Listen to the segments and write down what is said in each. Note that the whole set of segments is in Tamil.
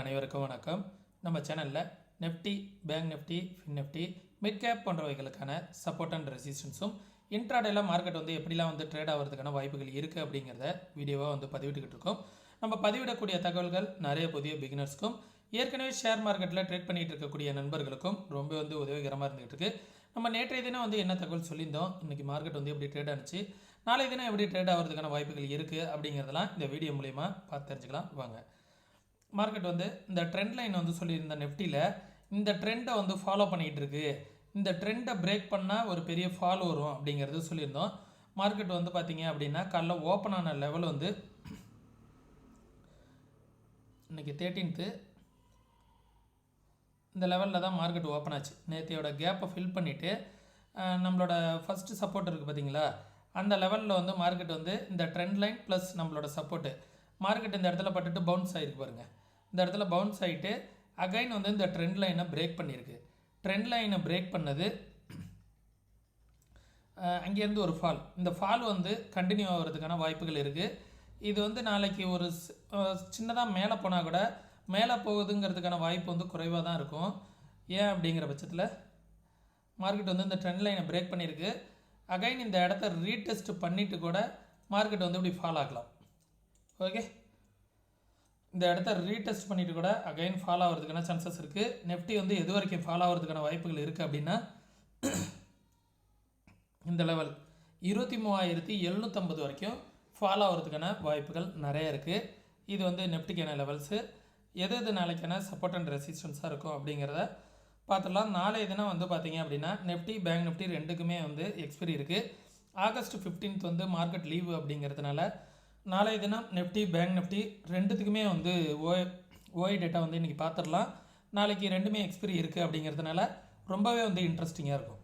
அனைவருக்கும் வணக்கம். நம்ம சேனலில் Nifty, bank Nifty, fin Nifty, mid cap போன்றவைகளுக்கான சப்போர்ட் அண்ட் ரெசிஸ்டன்ஸும் இன்ட்ராடேல மார்க்கெட் எப்படிலாம் ட்ரேட் ஆகிறதுக்கான வாய்ப்புகள் இருக்குது அப்படிங்கிறத வீடியோவாக பதிவிட்டுக்கிட்டு இருக்கோம். நம்ம பதிவிடக்கூடிய தகவல்கள் நிறைய புதிய பிகினர்ஸ்க்கும் ஏற்கனவே ஷேர் மார்க்கெட்டில் ட்ரேட் பண்ணிகிட்டு இருக்கக்கூடிய நண்பர்களுக்கும் ரொம்ப உதவிகரமாக இருந்துகிட்டு இருக்குது. நம்ம நேற்றைய தினம் என்ன தகவல் சொல்லியிருந்தோம், இன்றைக்கி மார்க்கெட் எப்படி ட்ரேட் ஆனிச்சு, நாளைய தினம் எப்படி ட்ரேட் ஆகிறதுக்கான வாய்ப்புகள் இருக்குது அப்படிங்கிறதெல்லாம் இந்த வீடியோ மூலிமா பார்த்து தெரிஞ்சுக்கலாம் வாங்க. மார்க்கெட் இந்த ட்ரெண்ட் லைன் சொல்லியிருந்த நெஃப்டியில் இந்த ட்ரெண்டை ஃபாலோ பண்ணிகிட்டு இருக்கு. இந்த ட்ரெண்டை பிரேக் பண்ணால் ஒரு பெரிய ஃபால் வரும் அப்படிங்கிறது சொல்லியிருந்தோம். மார்க்கெட் பார்த்தீங்க அப்படின்னா காலைல ஓப்பன் ஆன லெவல் இன்றைக்கி 13th இந்த லெவலில் தான் மார்க்கெட் ஓப்பன் ஆச்சு. நேற்றையோட கேப்பை ஃபில் பண்ணிவிட்டு நம்மளோட ஃபஸ்ட்டு சப்போர்ட் இருக்குது பார்த்தீங்களா, அந்த லெவலில் மார்க்கெட் இந்த ட்ரெண்ட் லைன் ப்ளஸ் நம்மளோட சப்போர்ட்டு மார்க்கெட் இந்த இடத்துல பட்டுட்டு பவுன்ஸ் ஆகிருக்கு பாருங்கள். இந்த இடத்துல பவுன்ஸ் ஆகிட்டு அகைன் இந்த ட்ரெண்ட் லைனை பிரேக் பண்ணியிருக்கு. ட்ரெண்ட் லைனை பிரேக் பண்ணது அங்கேருந்து ஒரு ஃபால். இந்த ஃபால் கண்டினியூ ஆகிறதுக்கான வாய்ப்புகள் இருக்குது. இது நாளைக்கு ஒரு சின்னதாக மேலே போனால் கூட மேலே போகுதுங்கிறதுக்கான வாய்ப்பு குறைவாக தான் இருக்கும். ஏன் அப்படிங்கிற பட்சத்தில் மார்க்கெட் இந்த ட்ரெண்ட் லைனை பிரேக் பண்ணியிருக்கு. அகைன் இந்த இடத்த ரீடெஸ்ட் பண்ணிவிட்டு கூட மார்க்கெட் இப்படி ஃபால் ஆகலாம். ஓகே, இந்த இடத்த ரீடெஸ்ட் பண்ணிவிட்டு கூட அகைன் ஃபால் ஆகிறதுக்கான சான்சஸ் இருக்குது. நெஃப்டி எது வரைக்கும் ஃபால் ஆகிறதுக்கான வாய்ப்புகள் இருக்குது அப்படின்னா இந்த லெவல் 23,750 வரைக்கும் ஃபால் ஆகிறதுக்கான வாய்ப்புகள் நிறைய இருக்குது. இது நெஃப்டிக்கான லெவல்ஸு. எது நாளைக்கான சப்போர்ட் அண்ட் ரெசிஸ்டன்ஸாக இருக்கும் அப்படிங்கிறத பார்த்துடலாம். நாளைய தினம் பார்த்தீங்க அப்படின்னா நெஃப்டி, பேங்க் நிஃப்டி ரெண்டுக்குமே எக்ஸ்பைரி இருக்குது. ஆகஸ்ட் 15th மார்க்கெட் லீவு அப்படிங்கிறதுனால நாளைய தினம் நெஃப்டி, பேங்க் நிஃப்டி ரெண்டுத்துக்குமே ஓஐ டேட்டா இன்றைக்கி பார்த்துடலாம். நாளைக்கு ரெண்டுமே எக்ஸ்பைரி இருக்குது அப்படிங்கிறதுனால ரொம்பவே இன்ட்ரெஸ்டிங்காக இருக்கும்.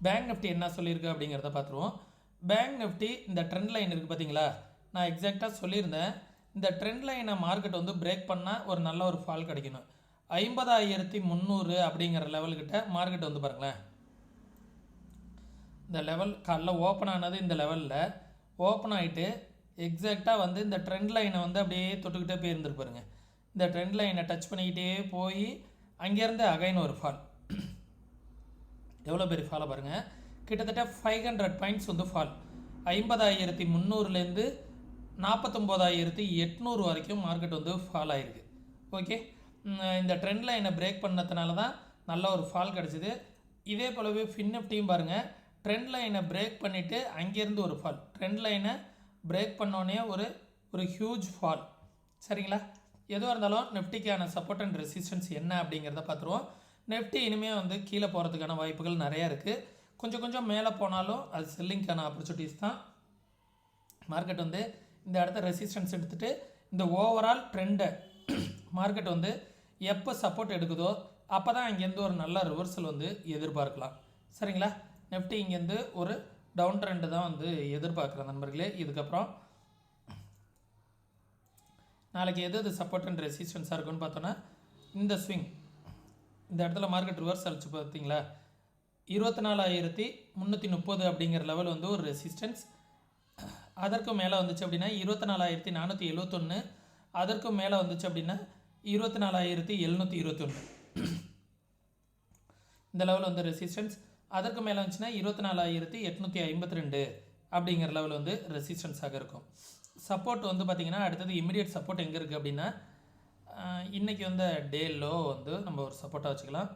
பேங்க் நிஃப்டி என்ன சொல்லியிருக்கு அப்படிங்கிறத பார்த்துருவோம். பேங்க் நிஃப்டி இந்த ட்ரெண்ட் லைன் இருக்குது பார்த்தீங்களா, நான் எக்ஸாக்டாக சொல்லியிருந்தேன். இந்த ட்ரெண்ட் லைனை மார்க்கெட் பிரேக் பண்ணால் ஒரு நல்ல ஒரு ஃபால் கிடைக்கணும். 50,300 அப்படிங்கிற லெவல்கிட்ட மார்க்கெட் பாருங்களேன். இந்த லெவல் காலைல ஓப்பன் ஆனது இந்த லெவலில் ஓப்பன் ஆகிட்டு எக்ஸாக்டாக இந்த ட்ரெண்ட் லைனை அப்படியே தொட்டுக்கிட்டே போயிருந்துருப்பாருங்க. இந்த ட்ரெண்ட் லைனை டச் பண்ணிக்கிட்டே போய் அங்கேருந்து அகைன் ஒரு ஃபால். எவ்வளோ பெரிய ஃபாலை பாருங்கள், கிட்டத்தட்ட 500 பாயிண்ட்ஸ் ஃபால். 50,300லேருந்து 49,800 வரைக்கும் மார்க்கெட் ஃபால் ஆகிருக்கு. ஓகே, இந்த ட்ரெண்ட் லைனை பிரேக் பண்ணதுனால தான் நல்ல ஒரு ஃபால் கிடச்சிது. இதே போலவே ஃபின் நிஃப்டியும் பாருங்கள், ட்ரெண்ட் லைனை பிரேக் பண்ணிவிட்டு அங்கேருந்து ஒரு ஃபால். ட்ரெண்ட் லைனை பிரேக் பண்ணோன்னே ஒரு ஹியூஜ் ஃபால். சரிங்களா, எதுவாக இருந்தாலும் நெஃப்டிக்கான சப்போர்ட் அண்ட் ரெசிஸ்டன்ஸ் என்ன அப்படிங்கிறத பார்த்துருவோம். நெஃப்டி இனிமேல் கீழே போகிறதுக்கான வாய்ப்புகள் நிறையா இருக்குது. கொஞ்சம் மேலே போனாலும் அது செல்லிங்க்கான ஆப்பர்ச்சுனிட்டிஸ் தான். மார்க்கெட் இந்த இடத்த ரெசிஸ்டன்ஸ் எடுத்துகிட்டு இந்த ஓவரால் ட்ரெண்டை மார்க்கெட் எப்போ சப்போர்ட் எடுக்குதோ அப்போ தான் இங்கேருந்து ஒரு நல்ல ரிவர்சல் எதிர்பார்க்கலாம். சரிங்களா, நெஃப்டி இங்கேருந்து ஒரு டவுன் ட்ரெண்டு தான் எதிர்பார்க்குற நண்பர்களே. இதுக்கப்புறம் நாளைக்கு எது சப்போர்ட் அண்ட் ரெசிஸ்டன்ஸாக இருக்குன்னு பார்த்தோன்னா இந்த ஸ்விங் இந்த இடத்துல மார்க்கெட் ரிவர்ஸ் அழிச்சு பார்த்தீங்களா, 24,330 அப்படிங்கிற லெவல் ஒரு ரெசிஸ்டன்ஸ். அதற்கும் மேலே வந்துச்சு அப்படின்னா 24,471, அதற்கும் மேலே வந்துச்சு அப்படின்னா 24,721 இந்த லெவல் ரெசிஸ்டன்ஸ். அதற்கு மேலே வந்துச்சுன்னா 24,852 அப்படிங்கிற லெவல் ரெசிஸ்டன்ஸாக இருக்கும். சப்போர்ட் பார்த்திங்கன்னா அடுத்தது இமிடியட் சப்போர்ட் எங்கே இருக்குது அப்படின்னா இன்றைக்கி டே லோ நம்ம ஒரு சப்போர்ட்டாக வச்சுக்கலாம்.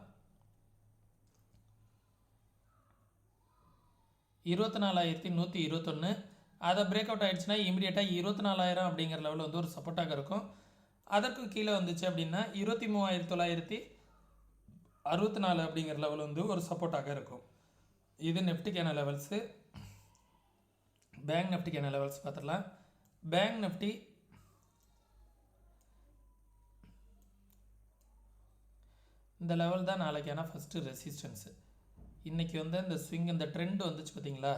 24,121 அதை பிரேக் அவுட் ஆகிடுச்சுன்னா இமிடியேட்டாக 24,000 அப்படிங்கிற லெவலில் ஒரு சப்போர்ட்டாக இருக்கும். அதற்கும் கீழே வந்துச்சு அப்படின்னா 23,964 அப்படிங்கிற லெவல் ஒரு சப்போர்ட்டாக இருக்கும். இது நெஃப்டிக்கான லெவல்ஸு. பேங்க் நிஃப்டிக்கான லெவல்ஸ் பார்த்துடலாம். பேங்க் நிஃப்டி இந்த லெவல் தான் நாளைக்கான ஃபஸ்ட்டு ரெசிஸ்டன்ஸு. இன்றைக்கி இந்த ஸ்விங் இந்த ட்ரெண்ட் வந்துச்சு பார்த்தீங்களா,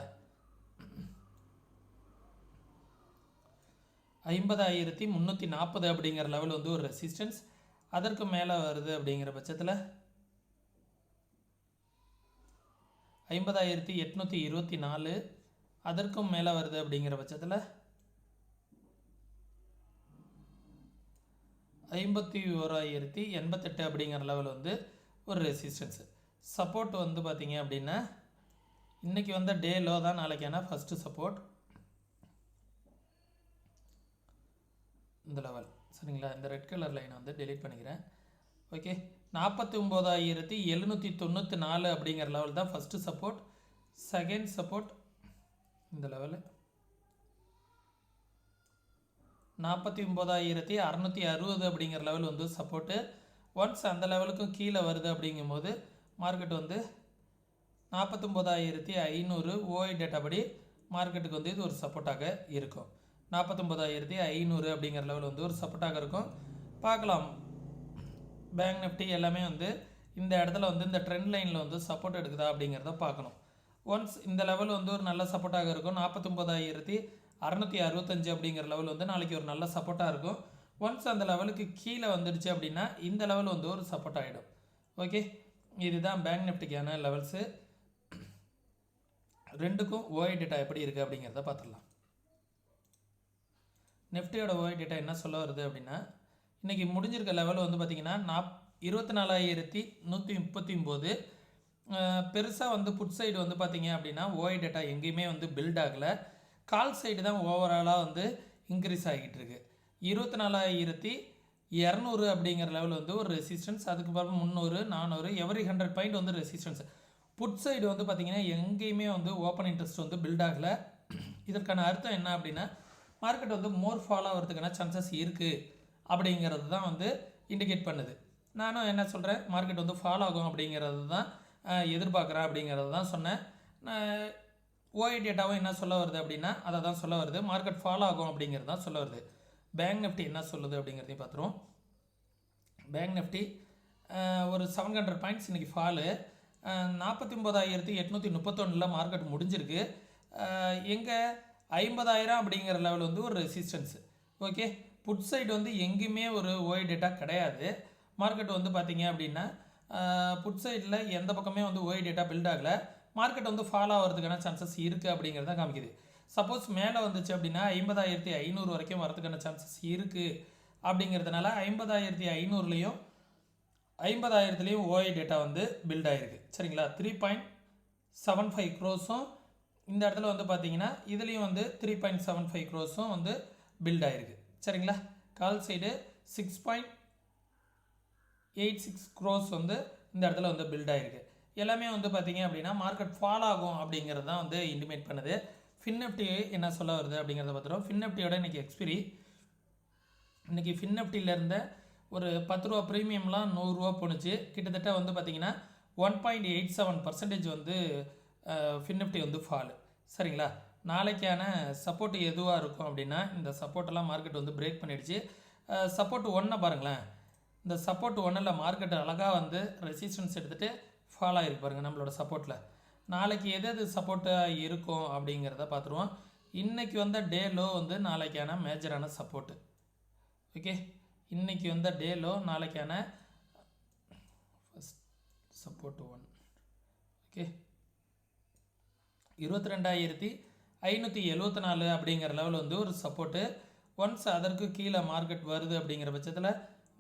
50,340 அப்படிங்கிற லெவல் ஒரு ரெசிஸ்டன்ஸ். அதற்கு மேலே வருது அப்படிங்கிற பட்சத்தில் 50,824 அதற்கும் மேலே வருது அப்படிங்கிற பட்சத்தில் 51,088 அப்படிங்கிற லெவல் வந்து ஒரு ரெசிஸ்டன்ஸு. சப்போர்ட் வந்து பார்த்திங்க அப்படின்னா இன்றைக்கி வந்த டே லோ தான் நாளைக்கான ஃபஸ்ட்டு சப்போர்ட் இந்த லெவல். சரிங்களா, இந்த ரெட் கலர் லைனை வந்து டெலீட் பண்ணிக்கிறேன். ஓகே, 49,794 அப்படிங்கிற லெவல் தான் ஃபஸ்ட்டு சப்போர்ட். செகண்ட் சப்போர்ட் இந்த லெவலு 49,660 அப்படிங்கிற லெவல் வந்து சப்போர்ட்டு. ஒன்ஸ் அந்த லெவலுக்கும் கீழே வருது அப்படிங்கும்போது மார்க்கெட் வந்து 49,500 ஓஐ டேட்டா படி மார்க்கெட்டுக்கு வந்து இது ஒரு சப்போர்ட்டாக இருக்கும். 49,500 அப்படிங்கிற லெவல் வந்து ஒரு சப்போர்ட்டாக இருக்கும். பார்க்கலாம், பேங்க் நிஃப்டி எல்லாமே வந்து இந்த இடத்துல வந்து இந்த ட்ரெண்ட் லைனில் வந்து சப்போர்ட் எடுக்குதா அப்படிங்கிறத பார்க்கணும். ஒன்ஸ் இந்த லெவல் வந்து ஒரு நல்ல சப்போர்ட்டாக இருக்கும். 49,665 அப்படிங்கிற லெவல் வந்து நாளைக்கு ஒரு நல்ல சப்போர்ட்டாக இருக்கும். ஒன்ஸ் அந்த லெவலுக்கு கீழே வந்துடுச்சு அப்படின்னா இந்த லெவல் வந்து ஒரு சப்போர்ட் ஆகிடும். ஓகே, இதுதான் பேங்க் நிஃப்டிக்கான லெவல்ஸு. ரெண்டுக்கும் ஓஐ டேட்டா எப்படி இருக்குது அப்படிங்கிறத பார்த்துடலாம். நிஃப்டியோட ஓஐ டேட்டா என்ன சொல்ல வருது அப்படின்னா இன்றைக்கி முடிஞ்சிருக்க லெவல் வந்து பார்த்திங்கன்னா 24,139. பெருசாக வந்து புட் சைடு வந்து பார்த்திங்க அப்படின்னா ஓஐ டேட்டா எங்கேயுமே வந்து பில்ட் ஆகலை. கால் சைடு தான் ஓவராலாக வந்து இன்க்ரீஸ் ஆகிட்டு இருக்கு. 24,200 அப்படிங்கிற லெவல் வந்து ஒரு ரெசிஸ்டன்ஸ். அதுக்கு பிறகு 300, 400 எவரி 100 பாயிண்ட் வந்து ரெசிஸ்டன்ஸ். புட் சைடு வந்து பார்த்திங்கன்னா எங்கேயுமே வந்து ஓப்பன் இன்ட்ரெஸ்ட் வந்து பில்ட் ஆகலை. இதற்கான அர்த்தம் என்ன அப்படின்னா மார்க்கெட் வந்து மோர் ஃபாலோ ஆகிறதுக்கான சான்சஸ் இருக்குது அப்படிங்கிறது தான் வந்து இண்டிகேட் பண்ணுது. நானும் என்ன சொல்கிறேன், மார்க்கெட் வந்து ஃபாலோ ஆகும் அப்படிங்கிறது தான் எதிர்பார்க்குறேன் அப்படிங்கிறது தான் சொன்னேன். ஓஐ டேட்டாவும் என்ன சொல்ல வருது அப்படின்னா அதை தான் சொல்ல வருது. மார்க்கெட் ஃபாலோ ஆகும் அப்படிங்கிறது தான் சொல்ல வருது. பேங்க் நிஃப்டி என்ன சொல்லுது அப்படிங்கிறதையும் பார்த்துருவோம். பேங்க் நிஃப்டி ஒரு 700 பாயிண்ட்ஸ் இன்றைக்கி ஃபாலு. 49,831 மார்க்கெட் முடிஞ்சிருக்கு. எங்கே 50,000 அப்படிங்கிற லெவல் வந்து ஒரு ரெசிஸ்டன்ஸு. ஓகே, புட் சைடு வந்து எங்கேயுமே ஒரு ஓஐ டேட்டா கிடையாது. மார்க்கெட் வந்து பார்த்திங்க அப்படின்னா புட் சைடில் எந்த பக்கமே வந்து ஓஐ டேட்டா பில்ட் ஆகலை. மார்க்கெட் வந்து ஃபாலோ ஆகிறதுக்கான சான்சஸ் இருக்குது அப்படிங்கிறத காமிக்குது. சப்போஸ் மேலே வந்துச்சு அப்படின்னா 50,500 வரைக்கும் வரதுக்கான சான்சஸ் இருக்குது. அப்படிங்கிறதுனால 50,500லையும் 50,000லையும் ஓஐ டேட்டா வந்து பில்ட் ஆகிருக்கு. சரிங்களா, 3.75 crores இந்த இடத்துல வந்து பார்த்தீங்கன்னா இதுலேயும் வந்து 3.75 crores வந்து பில்ட் ஆகிருக்கு. சரிங்களா, கால் சைடு 6.86 crores வந்து இந்த இடத்துல வந்து பில்ட் ஆகிருக்கு. எல்லாமே வந்து பார்த்திங்க அப்படின்னா மார்க்கெட் ஃபாலோ ஆகும் அப்படிங்கிறது தான் வந்து இன்டிமேட் பண்ணுது. ஃபின்னிஃப்டி என்ன சொல்ல வருது அப்படிங்கிறத பார்த்துருவோம். ஃபின்னிஃப்டியோட இன்றைக்கி எக்ஸ்பிரி. இன்றைக்கி ஃபின்னிஃப்டியில் இருந்த ஒரு 10 ரூபா ப்ரீமியம்லாம் 100 ரூபா போணுச்சு. கிட்டத்தட்ட வந்து பார்த்திங்கன்னா 1.87% வந்து ஃபின்னிஃப்டி வந்து ஃபாலு. சரிங்களா, நாளைக்கான சப்போர்ட் எதுவாக இருக்கும் அப்படின்னா இந்த சப்போர்ட்டெல்லாம் மார்க்கெட் வந்து பிரேக் பண்ணிடுச்சு. சப்போர்ட் 1 பாருங்களேன். இந்த சப்போர்ட் 1ல் மார்க்கெட் அழகாக வந்து ரெசிஸ்டன்ஸ் எடுத்துகிட்டு ஃபாலோ ஆகிருக்கு பாருங்கள் நம்மளோட சப்போர்ட்டில். நாளைக்கு எது சப்போர்ட்டாக இருக்கும் அப்படிங்கிறத பார்த்துருவோம். இன்றைக்கி வந்த டே லோ வந்து நாளைக்கான மேஜரான சப்போர்ட்டு. ஓகே, இன்றைக்கி வந்த டே லோ நாளைக்கான ஃபஸ்ட் சப்போர்ட் 1. ஓகே, 22,574 அப்படிங்கிற லெவல் வந்து ஒரு சப்போர்ட்டு. ஒன்ஸ் அதற்கு கீழே மார்க்கெட் வருது அப்படிங்கிற பட்சத்தில்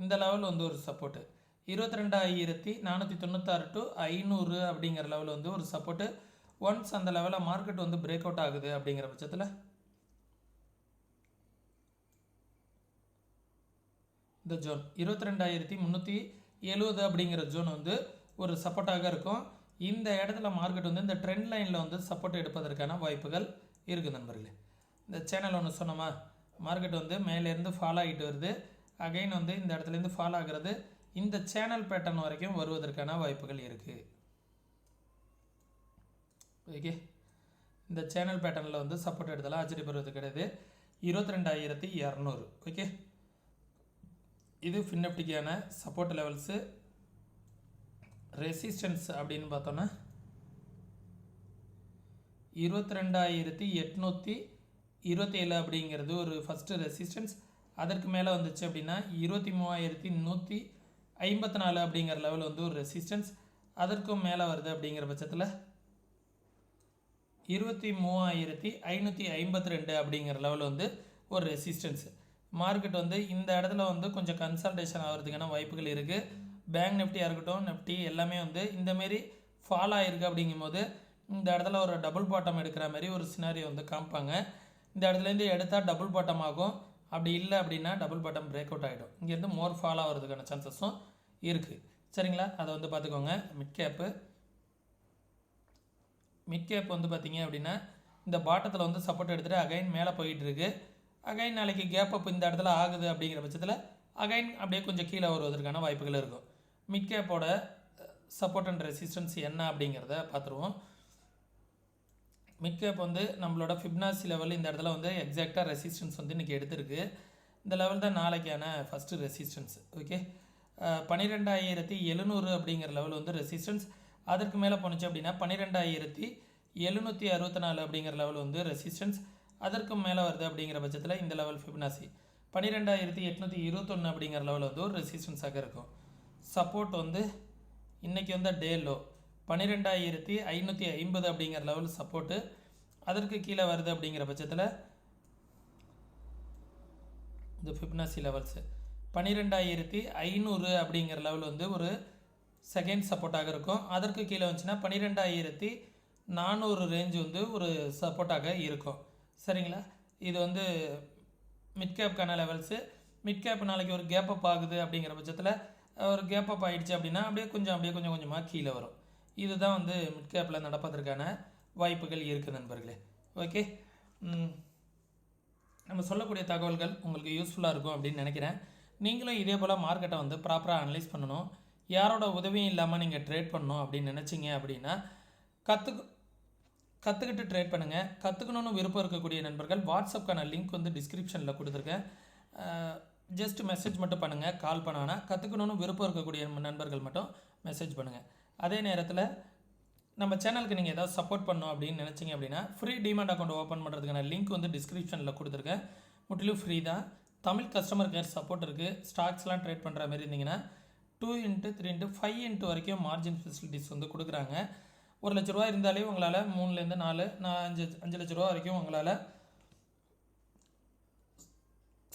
இந்த லெவல் வந்து ஒரு சப்போர்ட்டு. 22,496 to 500 அப்படிங்கிற லெவல் வந்து ஒரு சப்போர்ட்டு. ஒன்ஸ் அந்த லெவலில் மார்க்கெட் வந்து பிரேக் அவுட் ஆகுது அப்படிங்கிற பட்சத்தில் இந்த ஜோன் 22,370 அப்படிங்கிற ஜோன் வந்து ஒரு சப்போர்ட்டாக இருக்கும். இந்த இடத்துல மார்க்கெட் வந்து இந்த ட்ரெண்ட் லைனில் வந்து சப்போர்ட் எடுப்பதற்கான வாய்ப்புகள் இருக்குது நண்பர்களே. இந்த சேனல் ஒன்று சொன்னோமா, மார்க்கெட் வந்து மேலேருந்து ஃபாலோ ஆகிட்டு வருது. அகைன் வந்து இந்த இடத்துலேருந்து ஃபாலோ ஆகிறது இந்த சேனல் பேட்டர்ன் வரைக்கும் வருவதற்கான வாய்ப்புகள் இருக்குது. ஓகே, இந்த சேனல் பேட்டர்னில் வந்து சப்போர்ட் எடுத்தாலும் ஆச்சரியப்படுறது கிடையாது. 22,200. ஓகே, இது ஃபின்னிஃப்டிக்கான சப்போர்ட் லெவல்ஸு. ரெசிஸ்டன்ஸ் அப்படின்னு பார்த்தோன்னா 22,827 அப்படிங்கிறது ஒரு ஃபஸ்ட்டு ரெசிஸ்டன்ஸ். அதற்கு மேலே வந்துச்சு அப்படின்னா 23,154 அப்படிங்கிற லெவல் வந்து ஒரு ரெசிஸ்டன்ஸ். அதற்கும் மேலே வருது அப்படிங்கிற பட்சத்தில் 23,552 அப்படிங்கிற லெவல் வந்து ஒரு ரெசிஸ்டன்ஸ். மார்க்கெட் வந்து இந்த இடத்துல வந்து கொஞ்சம் கன்சல்டேஷன் ஆகிறதுக்கான வாய்ப்புகள் இருக்குது. பேங்க் நிஃப்டியாக இருக்கட்டும், நிஃப்டி எல்லாமே வந்து இந்தமாரி ஃபால் ஆகிருக்கு. அப்படிங்கும்போது இந்த இடத்துல ஒரு டபுள் பாட்டம் எடுக்கிற மாதிரி ஒரு சினாரியோ வந்து காமிப்பாங்க. இந்த இடத்துலேருந்து எடுத்தால் டபுள் பாட்டம் ஆகும். அப்படி இல்லை அப்படின்னா டபுள் பாட்டம் பிரேக் அவுட் ஆகிடும். இங்கேருந்து மோர் ஃபால் ஆகிறதுக்கான சான்சஸும் இருக்குது. சரிங்களா, அதை வந்து பார்த்துக்கோங்க. மிட் கேப் வந்து பார்த்திங்க அப்படின்னா இந்த பாட்டத்தில் வந்து சப்போர்ட் எடுத்துகிட்டு அகைன் மேலே போயிட்டுருக்கு. அகைன் நாளைக்கு கேப் அப் இந்த இடத்துல ஆகுது அப்படிங்கிற பட்சத்தில் அகைன் அப்படியே கொஞ்சம் கீழே வருவதற்கான வாய்ப்புகள் இருக்கும். மிட் கேப்போட சப்போர்ட் அண்ட் ரெசிஸ்டன்ஸ் என்ன அப்படிங்கிறத பார்த்துருவோம். மிட் கேப் வந்து நம்மளோட ஃபிப்னாசி லெவல் இந்த இடத்துல வந்து எக்ஸாக்டாக ரெசிஸ்டன்ஸ் வந்து இன்றைக்கி எடுத்திருக்கு. இந்த லெவல் தான் நாளைக்கான ஃபஸ்ட்டு ரெசிஸ்டன்ஸ். ஓகே, 12,700 அப்படிங்கிற லெவல் வந்து ரெசிஸ்டன்ஸ். அதற்கு மேலே போணுச்சு அப்படின்னா 12,764 அப்படிங்கிற லெவல் வந்து ரெசிஸ்டன்ஸ். அதற்கு மேலே வருது அப்படிங்கிற பட்சத்தில் இந்த லெவல் ஃபிப்னாசி 12,821 அப்படிங்கிற லெவல் வந்து ஒரு ரெசிஸ்டன்ஸாக இருக்கும். சப்போர்ட் வந்து இன்றைக்கி வந்து டே லோ 12,550 அப்படிங்கிற லெவல் சப்போர்ட்டு. அதற்கு கீழே வருது அப்படிங்கிற பட்சத்தில் இந்த ஃபிப்னாசி லெவல்ஸு 12,500 அப்படிங்கிற லெவல் வந்து ஒரு செகண்ட் சப்போர்ட்டாக இருக்கும். அதற்கு கீழே வந்துச்சுன்னா 12,400 ரேஞ்ச் வந்து ஒரு சப்போர்ட்டாக இருக்கும். சரிங்களா, இது வந்து மிட் கேப்கான லெவல்ஸு. மிட் கேப் நாளைக்கு ஒரு கேப் அப் ஆகுது அப்படிங்கிற பட்சத்தில் ஒரு கேப் அப் ஆகிடுச்சு அப்படின்னா அப்படியே கொஞ்சம் கொஞ்சமாக கீழே வரும். இதுதான் வந்து மிட் கேப்பில் நடப்பதற்கான வாய்ப்புகள் இருக்குது நண்பர்களே. ஓகே, நம்ம சொல்லக்கூடிய தகவல்கள் உங்களுக்கு யூஸ்ஃபுல்லாக இருக்கும் அப்படின்னு நினைக்கிறேன். நீங்களும் இதே போல் மார்க்கெட்டை வந்து ப்ராப்பராக அனலைஸ் பண்ணணும், யாரோட உதவியும் இல்லாமல் நீங்கள் ட்ரேட் பண்ணணும் அப்படின்னு நினச்சிங்க அப்படின்னா கற்றுக்கிட்டு ட்ரேட் பண்ணுங்கள். கற்றுக்கணுன்னு விருப்பம் இருக்கக்கூடிய நண்பர்கள் வாட்ஸ்அப்க்கான லிங்க் வந்து டிஸ்கிரிப்ஷனில் கொடுத்துருக்கேன். ஜஸ்ட் மெசேஜ் மட்டும் பண்ணுங்கள், கால் பண்ண வேணாம். கற்றுக்கணுன்னு விருப்பம் இருக்கக்கூடிய நண்பர்கள் மட்டும் மெசேஜ் பண்ணுங்கள். அதே நேரத்தில் நம்ம சேனலுக்கு நீங்கள் ஏதாவது சப்போர்ட் பண்ணணும் அப்படின்னு நினச்சிங்க அப்படின்னா ஃப்ரீ டிமேட் அக்கௌண்ட் ஓப்பன் பண்ணுறதுக்கான லிங்க் வந்து டிஸ்கிரிப்ஷனில் கொடுத்துருக்கேன். முற்றிலும் ஃப்ரீ தான். தமிழ் கஸ்டமர் கேர் சப்போர்ட் இருக்குது. ஸ்டாக்ஸ்லாம் ட்ரேட் பண்ணுற மாதிரி இருந்தீங்கன்னா 2x 3x 5x வரைக்கும் மார்ஜின் ஃபெசிலிட்டிஸ் வந்து கொடுக்குறாங்க. 1 லட்ச ரூபா இருந்தாலே உங்களால் 3லேருந்து 5 லட்ச ரூபா வரைக்கும் உங்களால்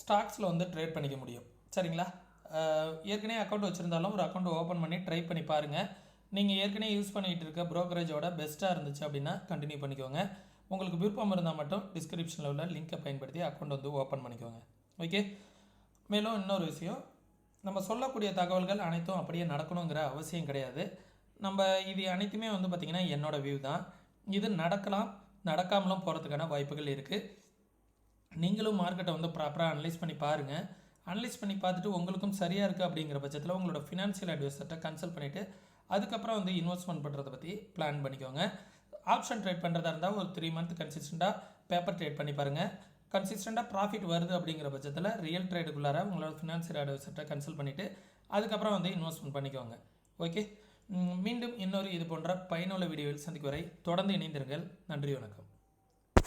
ஸ்டாக்ஸில் வந்து ட்ரேட் பண்ணிக்க முடியும். சரிங்களா, ஏற்கனவே அக்கௌண்ட் வச்சுருந்தாலும் ஒரு அக்கௌண்ட் ஓப்பன் பண்ணி ட்ரை பண்ணி பாருங்கள். நீங்கள் ஏற்கனவே யூஸ் பண்ணிகிட்டு இருக்க ப்ரோக்கரேஜோட பெஸ்ட்டாக இருந்துச்சு அப்படின்னா கண்டினியூ பண்ணிக்கோங்க. உங்களுக்கு விருப்பம் இருந்தால் மட்டும் டிஸ்கிரிப்ஷனில் உள்ள லிங்கை பயன்படுத்தி அக்கௌண்ட் வந்து ஓப்பன் பண்ணிக்கோங்க. ஓகே, மேலும் இன்னொரு விஷயம், நம்ம சொல்லக்கூடிய தகவல்கள் அனைத்தும் அப்படியே நடக்கணுங்கிற அவசியம் கிடையாது. நம்ம இது அனைத்துமே வந்து பார்த்திங்கன்னா என்னோடய வியூ தான். இது நடக்கலாம், நடக்காமலும் போகிறதுக்கான வாய்ப்புகள் இருக்குது. நீங்களும் மார்க்கெட்டை வந்து ப்ராப்பராக அனலைஸ் பண்ணி பாருங்கள். அனலைஸ் பண்ணி பார்த்துட்டு உங்களுக்கும் சரியாக இருக்குது அப்படிங்கிற பட்சத்தில் உங்களோட ஃபினான்ஷியல் அட்வைசர்கிட்ட கன்சல்ட் பண்ணிவிட்டு அதுக்கப்புறம் வந்து இன்வெஸ்ட்மெண்ட் பண்ணுறதை பற்றி பிளான் பண்ணிக்கோங்க. ஆப்ஷன் ட்ரேட் பண்ணுறதா இருந்தால் ஒரு 3 மந்த் கன்சிஸ்டண்ட்டாக பேப்பர் ட்ரேட் பண்ணி பாருங்கள். கன்சிஸ்டண்ட்டாக ப்ராஃபிட் வருது அப்படிங்கிற பட்சத்தில் ரியல் ட்ரேடுக்குள்ளார உங்களோட ஃபினான்ஷியல் அட்வைசர்கிட்ட கன்சல்ட் பண்ணிவிட்டு அதுக்கப்புறம் வந்து இன்வெஸ்ட்மெண்ட் பண்ணிக்கோங்க. ஓகே, மீண்டும் இன்னொரு இது போன்ற பயனுள்ள வீடியோவில் சந்திக்கும் வரை தொடர்ந்து இணைந்திருங்கள். நன்றி, வணக்கம்.